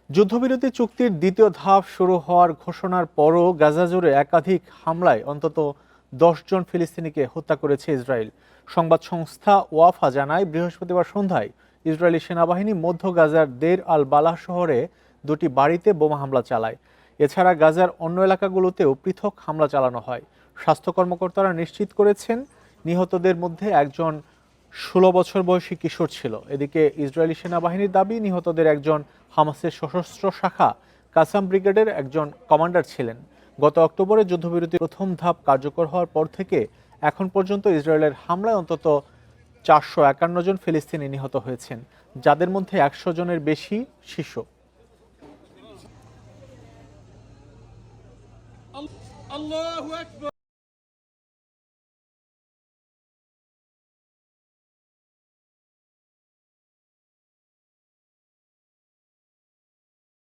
যুদ্ধবিরতি চুক্তির দ্বিতীয় ধাপ শুরু হওয়ার ঘোষণার পরও গাজা জুড়ে একাধিক হামলায় অন্তত ১০ জন ফিলিস্তিনিকে হত্যা করেছে ইসরায়েল। সংবাদ সংস্থা ওয়াফা জানায়, বৃহস্পতিবার সন্ধ্যায় ইসরায়েলি সেনাবাহিনী মধ্য গাজার দের আল বালাহ শহরে দুটি বাড়িতে বোমা হামলা চালায়। এছাড়া গাজার অন্য এলাকাগুলোতেও পৃথক হামলা চালানো হয়। স্বাস্থ্য কর্মকর্তারা নিশ্চিত করেছেন, নিহতদের মধ্যে একজন ১৬ বছর বয়সী কিশোর ছিল। এদিকে ইসরায়েলি সেনাবাহিনীর দাবি, নিহতদের একজন হামাসের সশস্ত্র শাখা কাসাম ব্রিগেডের একজন কমান্ডার ছিলেন। গত অক্টোবরে যুদ্ধবিরতির প্রথম ধাপ কার্যকর হওয়ার পর থেকে এখন পর্যন্ত ইসরায়েলের হামলায় অন্তত ৪৫১ জন ফিলিস্তিনি নিহত হয়েছেন, যাদের মধ্যে ১০০ জনের বেশি শিশু।